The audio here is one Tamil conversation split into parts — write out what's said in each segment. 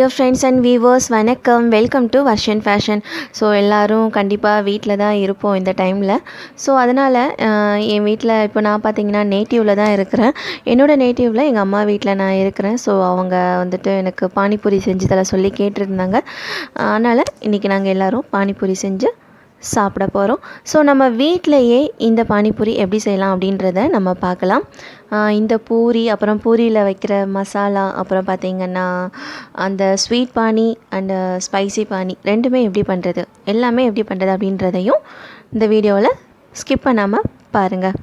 Dear friends and viewers, வணக்கம். Welcome to Varshan fashion. So எல்லோரும் கண்டிப்பாக வீட்டில் தான் இருப்போம் இந்த டைமில். ஸோ அதனால் என் வீட்டில் இப்போ நான் பார்த்தீங்கன்னா நேட்டிவில் தான் இருக்கிறேன். என்னோடய நேட்டிவில் எங்கள் அம்மா வீட்டில் நான் இருக்கிறேன். ஸோ அவங்க வந்துட்டு எனக்கு பானிபூரி செஞ்சு தர சொல்லி கேட்டிருந்தாங்க. அதனால் இன்றைக்கி நாங்கள் எல்லோரும் பானிபூரி செஞ்சு சாப்பிட போகிறோம். ஸோ நம்ம வீட்டிலையே இந்த பானிபூரி எப்படி செய்யலாம் அப்படின்றத நம்ம பார்க்கலாம். இந்த பூரி, அப்புறம் பூரியில் வைக்கிற மசாலா, அப்புறம் பார்த்திங்கன்னா அந்த ஸ்வீட் பானி அண்டு ஸ்பைசி பானி ரெண்டுமே எப்படி பண்ணுறது, எல்லாமே எப்படி பண்ணுறது அப்படின்றதையும் இந்த வீடியோவில் ஸ்கிப் பண்ணாமல் பாருங்கள்.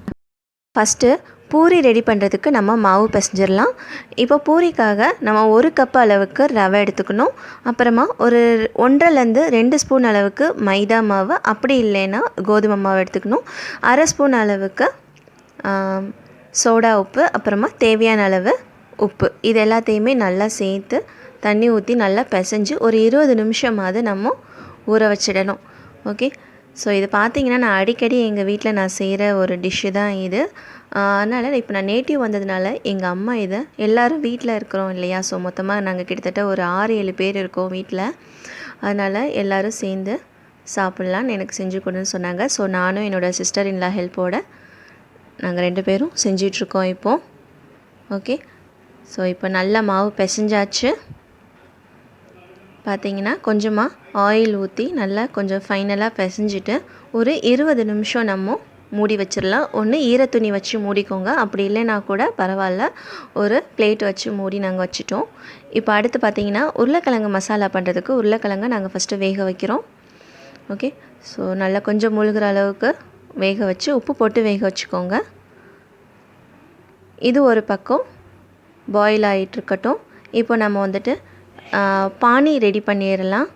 ஃபஸ்ட்டு பூரி ரெடி பண்ணுறதுக்கு நம்ம மாவு பிசைஞ்சிடலாம். இப்போ பூரிக்காக நம்ம 1 கப் அளவுக்கு ரவை எடுத்துக்கணும். அப்புறமா ஒரு 1.5லேருந்து 2 ஸ்பூன் அளவுக்கு மைதா மாவு, அப்படி இல்லைன்னா கோதுமை மாவு எடுத்துக்கணும். 1/2 ஸ்பூன் அளவுக்கு சோடா உப்பு, அப்புறமா தேவையான அளவு உப்பு, இது எல்லாத்தையுமே நல்லா சேர்த்து தண்ணி ஊற்றி நல்லா பிசைஞ்சு ஒரு 20 நிமிஷமாவது நம்ம ஊற வச்சிடணும். ஓகே. ஸோ இது பார்த்திங்கன்னா நான் அடிக்கடி எங்கள் வீட்டில் நான் செய்கிற ஒரு டிஷ்ஷு தான் இது. அதனால் இப்போ நான் நேட்டிவ் வந்ததுனால எங்கள் அம்மா இதை எல்லோரும் வீட்டில் இருக்கிறோம் இல்லையா, ஸோ மொத்தமாக நாங்கள் கிட்டத்தட்ட ஒரு 6-7 பேர் இருக்கோம் வீட்டில். அதனால் எல்லோரும் சேர்ந்து சாப்பிட்லான்னு எனக்கு செஞ்சு கொடுன்னு சொன்னாங்க. ஸோ நானும் என்னோடய சிஸ்டர் இன்லா ஹெல்ப்போடு நாங்கள் 2 பேரும் செஞ்சிட்ருக்கோம் இப்போது. ஓகே. ஸோ இப்போ நல்லா மாவு பிசைஞ்சாச்சு. பார்த்திங்கன்னா கொஞ்சமாக ஆயில் ஊற்றி நல்லா கொஞ்சம் ஃபைனலாக பிசைஞ்சிட்டு ஒரு 20 நிமிஷம் நம்ம மூடி வச்சிடலாம். ஒன்று ஈரத்துணி வச்சு மூடிக்கோங்க, அப்படி இல்லைனா கூட பரவாயில்ல, ஒரு பிளேட் வச்சு மூடி நாங்கள் வச்சுட்டோம். இப்போ அடுத்து பார்த்திங்கன்னா உருளைக்கிழங்கு மசாலா பண்ணுறதுக்கு உருளைக்கிழங்கை நாங்கள் ஃபஸ்ட்டு வேக வைக்கிறோம். ஓகே. ஸோ நல்லா கொஞ்சம் முழுகிற அளவுக்கு வேக வச்சு உப்பு போட்டு வேக வச்சுக்கோங்க. இது ஒரு பக்கம் பாயில் ஆகிட்டுருக்கட்டும். இப்போ நம்ம வந்துட்டு பானி ரெடி பண்ணிடலாம்.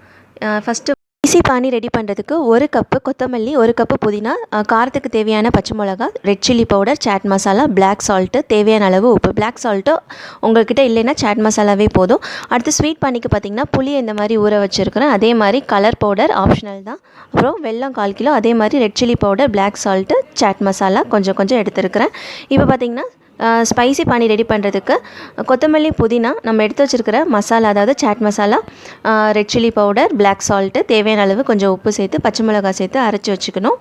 ஃபஸ்ட்டு ஈஸி பானி ரெடி பண்ணுறதுக்கு 1 கப்பு கொத்தமல்லி, 1 கப்பு புதினா, காரத்துக்கு தேவையான பச்சை மிளகா, red chilli powder, chaat masala, black salt, தேவையான அளவு உப்பு. பிளாக் சால்ட்டு உங்கள்கிட்ட இல்லைன்னா சாட் மசாலாவே போதும். அடுத்து ஸ்வீட் பானிக்கு பார்த்திங்கன்னா புளியை இந்த மாதிரி ஊற வச்சுருக்கிறேன். அதே மாதிரி கலர் பவுடர் ஆப்ஷனல் தான். அப்புறம் வெல்லம் 1/4 கிலோ, அதே மாதிரி red chilli powder, black salt, chaat masala கொஞ்சம் கொஞ்சம் எடுத்துருக்கிறேன். இப்போ பார்த்திங்கன்னா ஸ்பைசி பானி ரெடி பண்ணுறதுக்கு கொத்தமல்லி, புதினா, நம்ம எடுத்து வச்சுருக்கிற மசாலா, அதாவது chaat masala, red chilli powder, black salt, தேவையான அளவு கொஞ்சம் உப்பு சேர்த்து பச்சை மிளகாய் சேர்த்து அரைச்சி வச்சுக்கணும்.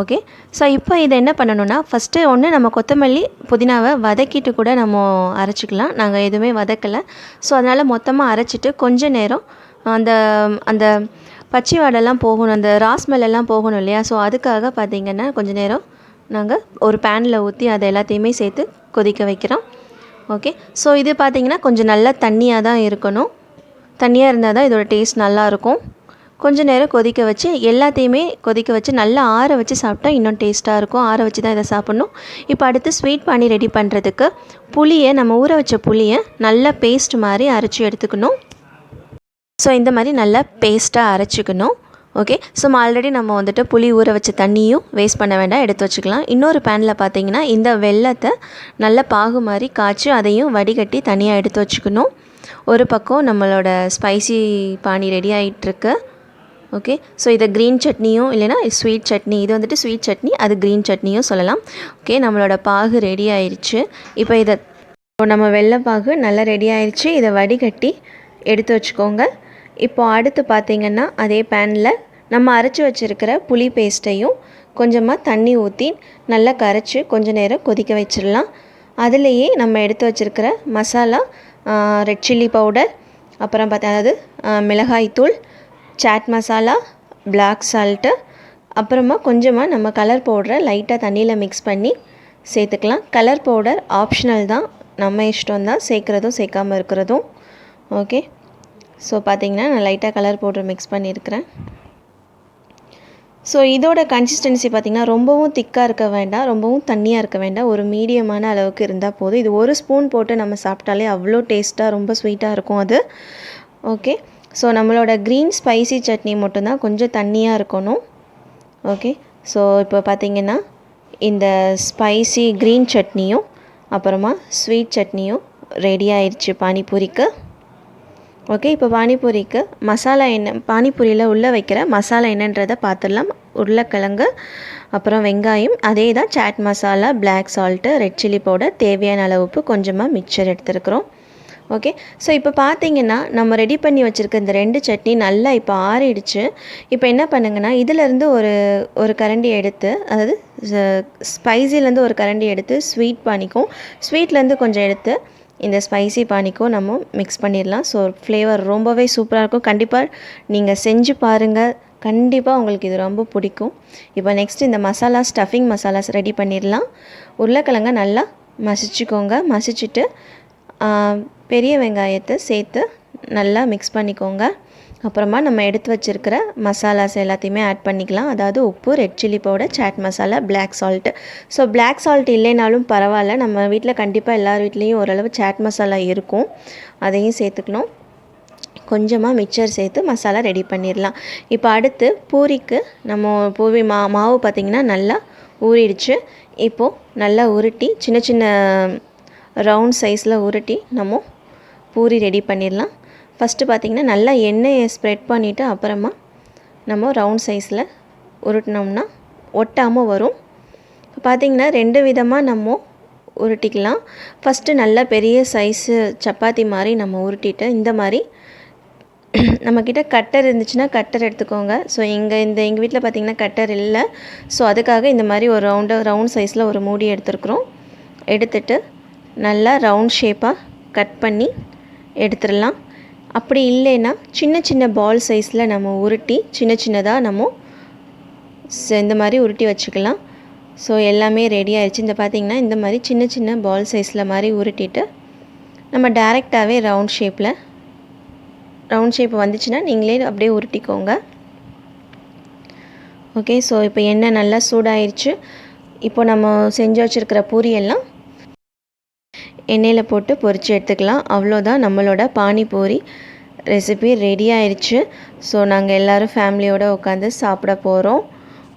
ஓகே. ஸோ இப்போ இதை என்ன பண்ணணுன்னா, ஃபஸ்ட்டு ஒன்று நம்ம கொத்தமல்லி புதினாவை வதக்கிட்டு கூட நம்ம அரைச்சிக்கலாம். நாங்கள் எதுவுமே வதக்கலை. ஸோ அதனால் மொத்தமாக அரைச்சிட்டு கொஞ்ச நேரம் அந்த அந்த பச்சை வாடெல்லாம் போகணும், அந்த ராஸ்மெல்லாம் போகணும் இல்லையா, ஸோ அதுக்காக பார்த்திங்கன்னா கொஞ்சம் நேரம் நாங்கள் ஒரு பேனில் ஊற்றி அதை எல்லாத்தையுமே சேர்த்து கொதிக்க வைக்கிறோம். ஓகே. ஸோ இது பார்த்திங்கன்னா கொஞ்சம் நல்லா தண்ணியாக தான் இருக்கணும். தண்ணியாக இருந்தால் தான் இதோட டேஸ்ட் நல்லாயிருக்கும். கொஞ்சம் நேரம் கொதிக்க வச்சு எல்லாத்தையுமே கொதிக்க வச்சு நல்லா ஆற வச்சு சாப்பிட்டா இன்னும் டேஸ்ட்டாக இருக்கும். ஆற வச்சு தான் இதை சாப்பிட்ணும். இப்போ அடுத்து ஸ்வீட் பானி ரெடி பண்ணுறதுக்கு புளியை, நம்ம ஊற வச்ச புளியை நல்லா பேஸ்ட் மாதிரி அரைச்சி எடுத்துக்கணும். ஸோ இந்த மாதிரி நல்லா பேஸ்ட்டாக அரைச்சிக்கணும். ஓகே. ஸோ ஆல்ரெடி நம்ம வந்துட்டு புளி ஊற வச்ச தண்ணியும் வேஸ்ட் பண்ண வேண்டாம், எடுத்து வச்சுக்கலாம். இன்னொரு பேனில் பார்த்திங்கன்னா இந்த வெல்லத்தை நல்லா பாகு மாதிரி காய்ச்சி அதையும் வடிகட்டி தனியாக எடுத்து வச்சுக்கணும். ஒரு பக்கம் நம்மளோட ஸ்பைசி பானி ரெடி ஆகிட்டுருக்கு. ஓகே. ஸோ இதை க்ரீன் சட்னியும் இல்லைனா ஸ்வீட் சட்னி, இது வந்துட்டு ஸ்வீட் சட்னி, அது க்ரீன் சட்னியும் சொல்லலாம். ஓகே. நம்மளோட பாகு ரெடி ஆயிடுச்சு. இப்போ இதை நம்ம வெல்லைப்பாகு நல்லா ரெடி ஆயிடுச்சு. இதை வடிகட்டி எடுத்து வச்சுக்கோங்க. இப்போ அடுத்து பார்த்திங்கன்னா அதே பேனில் நம்ம அரைச்சி வச்சுருக்கிற புளி பேஸ்ட்டையும் கொஞ்சமாக தண்ணி ஊற்றி நல்லா கரைச்சி கொஞ்சம் நேரம் கொதிக்க வச்சிடலாம். அதுலேயே நம்ம எடுத்து வச்சுருக்கிற மசாலா, ரெட் சில்லி பவுடர், அப்புறம் அதாவது மிளகாய்த்தூள், சாட் மசாலா, பிளாக் சால்ட்டு, அப்புறமா கொஞ்சமாக நம்ம கலர் பவுடரை லைட்டாக தண்ணியில் மிக்ஸ் பண்ணி சேர்த்துக்கலாம். கலர் பவுடர் ஆப்ஷனல் தான், நம்ம இஷ்டம் தான், சேர்க்குறதும் சேர்க்காமல் இருக்கிறதும். ஓகே. ஸோ பார்த்திங்கன்னா நான் லைட்டாக கலர் பவுடர் மிக்ஸ் பண்ணியிருக்கிறேன். ஸோ இதோட கன்சிஸ்டன்சி பார்த்திங்கன்னா ரொம்பவும் திக்காக இருக்க வேண்டாம், ரொம்பவும் தண்ணியாக இருக்க வேண்டாம், ஒரு மீடியமான அளவுக்கு இருந்தால் போதும். இது 1 ஸ்பூன் போட்டு நம்ம சாப்பிட்டாலே அவ்வளோ டேஸ்ட்டாக ரொம்ப ஸ்வீட்டாக இருக்கும் அது. ஓகே. ஸோ நம்மளோட க்ரீன் ஸ்பைசி சட்னி மட்டும்தான் கொஞ்சம் தண்ணியாக இருக்கணும். ஓகே. ஸோ இப்போ பார்த்திங்கன்னா இந்த ஸ்பைசி க்ரீன் சட்னியும் அப்புறமா ஸ்வீட் சட்னியும் ரெடி ஆயிடுச்சு பானிபூரிக்கு. ஓகே. இப்போ பானிபூரிக்கு மசாலா என்ன, பானிபூரியில் உள்ளே வைக்கிற மசாலா என்னன்றதை பார்த்துடலாம். உருளைக்கிழங்கு, அப்புறம் வெங்காயம், அதே தான் chaat masala, black salt, red chilli powder, தேவையான அளவு உப்பு, கொஞ்சமாக மிக்சர் எடுத்துருக்குறோம். ஓகே. ஸோ இப்போ பார்த்தீங்கன்னா, நம்ம ரெடி பண்ணி வச்சுருக்க இந்த 2 சட்னி நல்லா இப்போ ஆறிடுச்சு. இப்போ என்ன பண்ணுங்கன்னா, இதிலேருந்து ஒரு ஒரு கரண்டி எடுத்து, அதாவது ஸ்பைசிலேருந்து ஒரு கரண்டி எடுத்து ஸ்வீட் பானிக்கும், ஸ்வீட்லேருந்து கொஞ்சம் எடுத்து இந்த ஸ்பைசி பானிக்கும் நம்ம மிக்ஸ் பண்ணிடலாம். ஸோ ஃப்ளேவர் ரொம்பவே சூப்பராக இருக்கும். கண்டிப்பாக நீங்கள் செஞ்சு பாருங்கள். கண்டிப்பாக உங்களுக்கு இது ரொம்ப பிடிக்கும். இப்போ நெக்ஸ்ட் இந்த மசாலா ஸ்டஃபிங் மசாலாஸ் ரெடி பண்ணிடலாம். உருளைக்கிழங்க நல்லா மசிச்சுக்கோங்க. மசிச்சுட்டு பெரிய வெங்காயத்தை சேர்த்து நல்லா மிக்ஸ் பண்ணிக்கோங்க. அப்புறமா நம்ம எடுத்து வச்சுருக்கிற மசாலாஸ் எல்லாத்தையுமே ஆட் பண்ணிக்கலாம். அதாவது உப்பு, red chilli powder, chaat masala, black salt. So black salt இல்லைனாலும் பரவாயில்ல, நம்ம வீட்டில் கண்டிப்பாக எல்லார் வீட்லேயும் ஓரளவு சாட் மசாலா இருக்கும், அதையும் சேர்த்துக்கணும். கொஞ்சமாக மிக்சர் சேர்த்து மசாலா ரெடி பண்ணிடலாம். இப்போ அடுத்து பூரிக்கு நம்ம பூரி மாவு பார்த்திங்கன்னா நல்லா ஊறிடுச்சு. இப்போது நல்லா உருட்டி சின்ன சின்ன ரவுண்ட் சைஸில் உருட்டி நம்ம பூரி ரெடி பண்ணிடலாம். ஃபஸ்ட்டு பார்த்திங்கன்னா நல்லா எண்ணெயை ஸ்ப்ரெட் பண்ணிவிட்டு அப்புறமா நம்ம ரவுண்ட் சைஸில் உருட்டினோம்னா ஒட்டாமல் வரும். பார்த்திங்கன்னா 2 விதமாக நம்ம உருட்டிக்கலாம். ஃபஸ்ட்டு நல்லா பெரிய சைஸு சப்பாத்தி மாதிரி நம்ம உருட்டிட்டு இந்த மாதிரி நம்மக்கிட்ட கட்டர் இருந்துச்சுன்னா கட்டர் எடுத்துக்கோங்க. ஸோ எங்கள் வீட்டில் பார்த்திங்கன்னா கட்டர் இல்லை. ஸோ அதுக்காக இந்த மாதிரி ஒரு ரவுண்ட் சைஸில் ஒரு மூடி எடுத்துருக்குறோம். எடுத்துட்டு நல்லா ரவுண்ட் ஷேப்பாக கட் பண்ணி எடுத்துடலாம். அப்படி இல்லைன்னா சின்ன சின்ன பால் சைஸில் நம்ம உருட்டி சின்ன சின்னதாக நம்ம இந்த மாதிரி உருட்டி வச்சுக்கலாம். ஸோ எல்லாமே ரெடி ஆகிடுச்சு. இந்த பார்த்திங்கன்னா இந்த மாதிரி சின்ன சின்ன பால் சைஸில் மாதிரி உருட்டிட்டு நம்ம டைரெக்டாகவே ரவுண்ட் ஷேப் வந்துச்சுன்னா நீங்களே அப்படியே உருட்டிக்கோங்க. ஓகே. ஸோ இப்போ எண்ணெய் நல்லா சூடாயிருச்சு. இப்போ நம்ம செஞ்சு வச்சுருக்கிற பூரியெல்லாம் எண்ணெயில் போட்டு பொரித்து எடுத்துக்கலாம். அவ்வளோதான், நம்மளோட பானிபூரி ரெசிபி ரெடி ஆயிடுச்சு. ஸோ நாங்கள் எல்லோரும் ஃபேமிலியோடு உட்காந்து சாப்பிட போகிறோம்.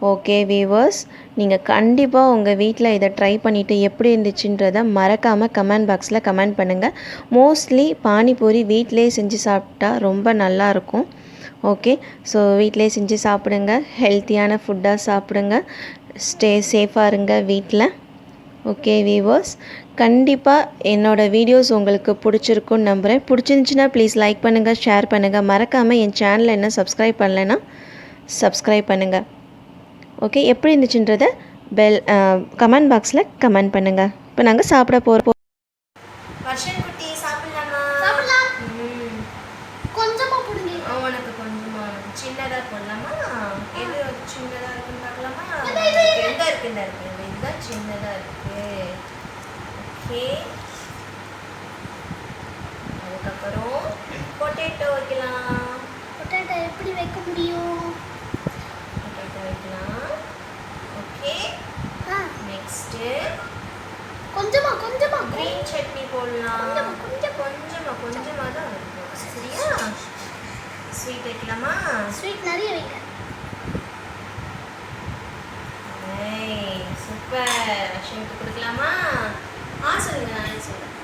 ஓகே வீவர்ஸ், நீங்கள் கண்டிப்பாக உங்கள் வீட்டில் இதை ட்ரை பண்ணிவிட்டு எப்படி இருந்துச்சுன்றதை மறக்காமல் கமெண்ட் பாக்ஸில் கமெண்ட் பண்ணுங்கள். மோஸ்ட்லி பானிபூரி வீட்டிலே செஞ்சு சாப்பிட்டா ரொம்ப நல்லாயிருக்கும். ஓகே. ஸோ வீட்டிலே செஞ்சு சாப்பிடுங்க, ஹெல்த்தியான ஃபுட்டாக சாப்பிடுங்க, ஸ்டே சேஃபாக இருங்க வீட்டில். ஓகே வீவர்ஸ், கண்டிப்பாக என்னோடய வீடியோஸ் உங்களுக்கு பிடிச்சிருக்குன்னு நம்புகிறேன். பிடிச்சிருந்துச்சின்னா ப்ளீஸ் லைக் பண்ணுங்கள், ஷேர் பண்ணுங்கள். மறக்காமல் என் சேனலை என்ன சப்ஸ்கிரைப் பண்ணலைன்னா சப்ஸ்கிரைப் பண்ணுங்கள். ஓகே. எப்படி இருந்துச்சுன்றதை கமெண்ட் பாக்ஸில் கமெண்ட் பண்ணுங்கள். இப்போ நாங்கள் சாப்பிட போகிறோம். வர்ஷன் குட்டி சாப்பிடலாமா? கொஞ்சமாக போடுங்க. உனக்கு கொஞ்சமாக சின்னதாக போடலாமா? எது சின்னதாக இருக்குன்னு பார்க்கலாமா? எங்கே இருக்குன்னு இருக்குது, இதுதான் சின்னதாக இருக்குது. ஓகே. அதுக்கப்புறம் பொட்டேட்டோ வைக்கலாம். பொட்டேட்டோ எப்படி வைக்க முடியும்? பொட்டேட்டோ வைக்கலாம். ஓகே. நெக்ஸ்ட்டு கொஞ்சமாக க்ரீன் சட்னி போடலாம். கொஞ்சமாக தான் இருக்கும். சரியா? ஸ்வீட் வைக்கலாமா? ஸ்வீட் நிறைய வைக்க. சூப்பர். அஷனுக்கு கொடுக்கலாமா? சொல்லுங்க, நான் சொல்லுங்கள்.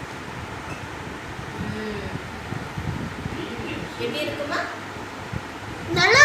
எப்படி இருக்குமா? நல்லா